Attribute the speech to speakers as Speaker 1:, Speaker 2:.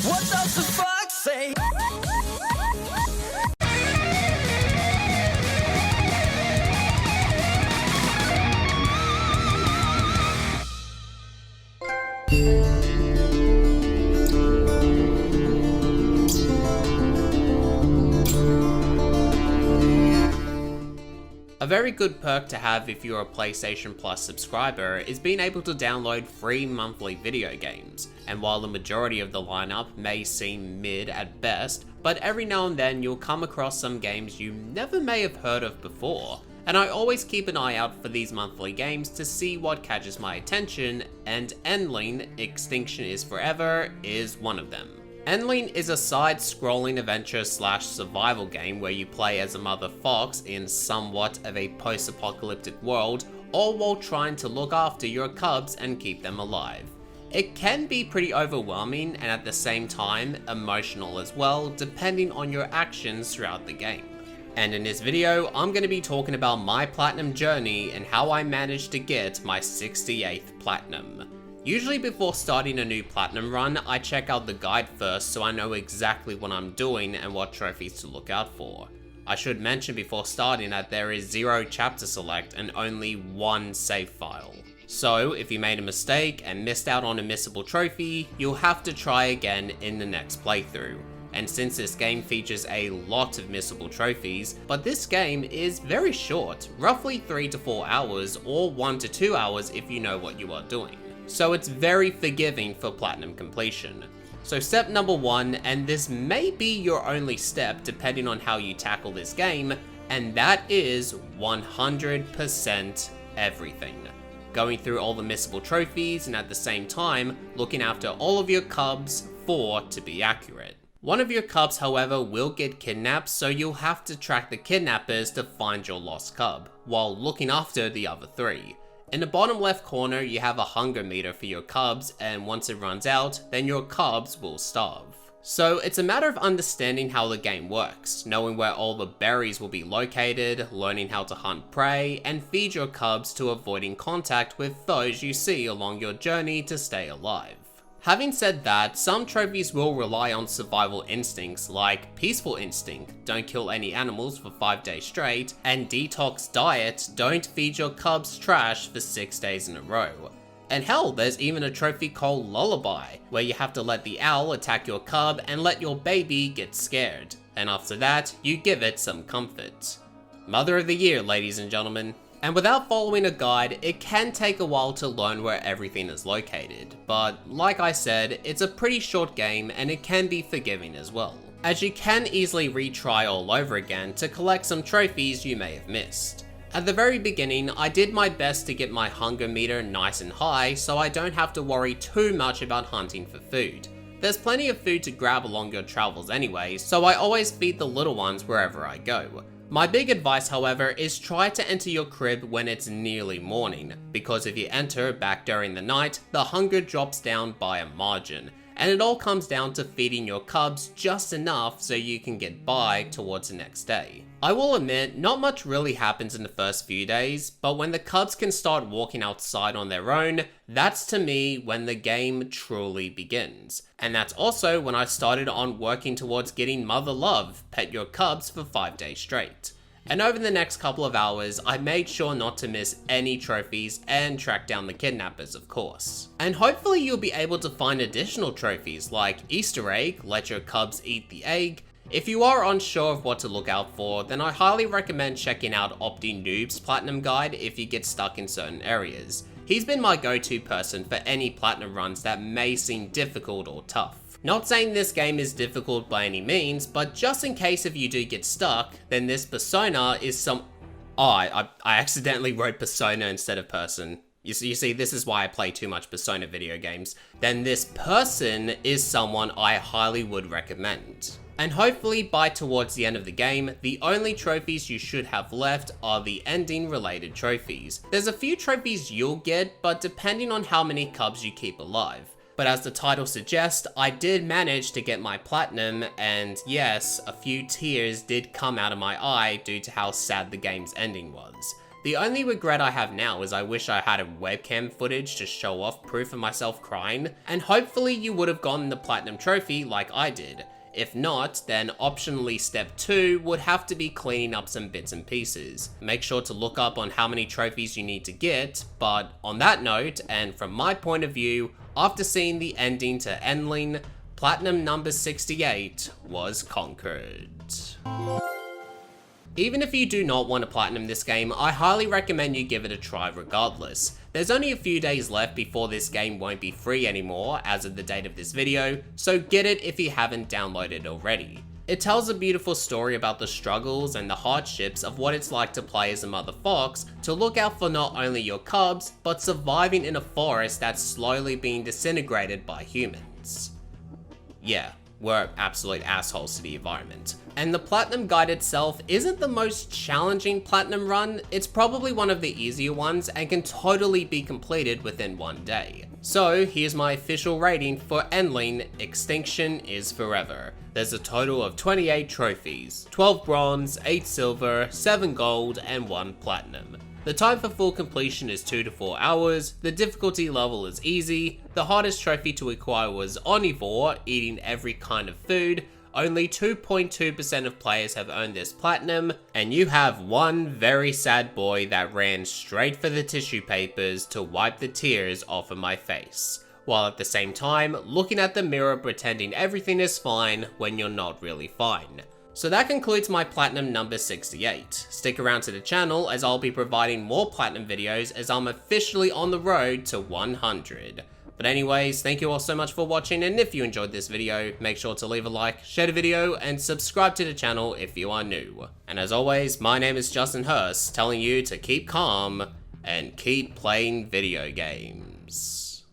Speaker 1: What does the fox say?
Speaker 2: A very good perk to have if you're a PlayStation Plus subscriber is being able to download free monthly video games, and while the majority of the lineup may seem mid at best, but every now and then you'll come across some games you never may have heard of before, and I always keep an eye out for these monthly games to see what catches my attention, and Endling: Extinction is Forever is one of them. Endling is a side-scrolling adventure/survival game where you play as a mother fox in somewhat of a post-apocalyptic world, all while trying to look after your cubs and keep them alive. It can be pretty overwhelming and at the same time emotional as well, depending on your actions throughout the game. And in this video, I'm going to be talking about my platinum journey and how I managed to get my 68th platinum. Usually before starting a new platinum run, I check out the guide first so I know exactly what I'm doing and what trophies to look out for. I should mention before starting that there is 0 chapter select and only 1 save file. So if you made a mistake and missed out on a missable trophy, you'll have to try again in the next playthrough. And since this game features a lot of missable trophies, but this game is very short, roughly 3 to 4 hours or 1 to 2 hours if you know what you are doing. So it's very forgiving for platinum completion. So step number 1, and this may be your only step depending on how you tackle this game, and that is 100% everything. Going through all the missable trophies and at the same time, looking after all of your cubs, 4 to be accurate. One of your cubs, however, will get kidnapped, so you'll have to track the kidnappers to find your lost cub, while looking after the other 3. In the bottom left corner, you have a hunger meter for your cubs, and once it runs out, then your cubs will starve. So it's a matter of understanding how the game works, knowing where all the berries will be located, learning how to hunt prey, and feed your cubs to avoiding contact with foes you see along your journey to stay alive. Having said that, some trophies will rely on survival instincts like Peaceful Instinct, don't kill any animals for 5 days straight, and Detox Diet, don't feed your cubs trash for 6 days in a row. And hell, there's even a trophy called Lullaby, where you have to let the owl attack your cub and let your baby get scared, and after that, you give it some comfort. Mother of the Year, ladies and gentlemen. And without following a guide, it can take a while to learn where everything is located, but like I said, it's a pretty short game and it can be forgiving as well, as you can easily retry all over again to collect some trophies you may have missed. At the very beginning, I did my best to get my hunger meter nice and high so I don't have to worry too much about hunting for food. There's plenty of food to grab along your travels anyway, so I always feed the little ones wherever I go. My big advice, however, is try to enter your crib when it's nearly morning, because if you enter back during the night, the hunger drops down by a margin, and it all comes down to feeding your cubs just enough so you can get by towards the next day. I will admit, not much really happens in the first few days, but when the cubs can start walking outside on their own, that's to me when the game truly begins. And that's also when I started on working towards getting Mother Love, pet your cubs for 5 days straight. And over the next couple of hours, I made sure not to miss any trophies and track down the kidnappers, of course. And hopefully you'll be able to find additional trophies like Easter egg, let your cubs eat the egg. If you are unsure of what to look out for, then I highly recommend checking out OptiNoob's Platinum Guide if you get stuck in certain areas. He's been my go-to person for any platinum runs that may seem difficult or tough. Not saying this game is difficult by any means, but just in case if you do get stuck, then this persona is some... Oh, I accidentally wrote persona instead of person. You see, this is why I play too much Persona video games. Then this person is someone I highly would recommend. And hopefully by towards the end of the game, the only trophies you should have left are the ending related trophies. There's a few trophies you'll get, but depending on how many cubs you keep alive. But as the title suggests, I did manage to get my platinum, and yes, a few tears did come out of my eye due to how sad the game's ending was. The only regret I have now is I wish I had a webcam footage to show off proof of myself crying, and hopefully you would have gotten the platinum trophy like I did. If not, then optionally step 2 would have to be cleaning up some bits and pieces. Make sure to look up on how many trophies you need to get, but on that note, and from my point of view, after seeing the ending to Endling, platinum number 68 was conquered. Even if you do not want to platinum this game, I highly recommend you give it a try regardless. There's only a few days left before this game won't be free anymore as of the date of this video, so get it if you haven't downloaded already. It tells a beautiful story about the struggles and the hardships of what it's like to play as a mother fox, to look out for not only your cubs, but surviving in a forest that's slowly being disintegrated by humans. Yeah, we're absolute assholes to the environment. And the Platinum Guide itself isn't the most challenging Platinum run, it's probably one of the easier ones and can totally be completed within one day. So here's my official rating for Endling: Extinction is Forever. There's a total of 28 trophies, 12 bronze, 8 silver, 7 gold, and 1 platinum. The time for full completion is 2 to 4 hours, the difficulty level is easy, the hardest trophy to acquire was Omnivore, eating every kind of food. Only 2.2% of players have earned this platinum, and you have one very sad boy that ran straight for the tissue papers to wipe the tears off of my face, while at the same time looking at the mirror pretending everything is fine when you're not really fine. So that concludes my platinum number 68. Stick around to the channel as I'll be providing more platinum videos as I'm officially on the road to 100. But anyways, thank you all so much for watching, and if you enjoyed this video, make sure to leave a like, share the video, and subscribe to the channel if you are new. And as always, my name is Justin Hurst, telling you to keep calm and keep playing video games.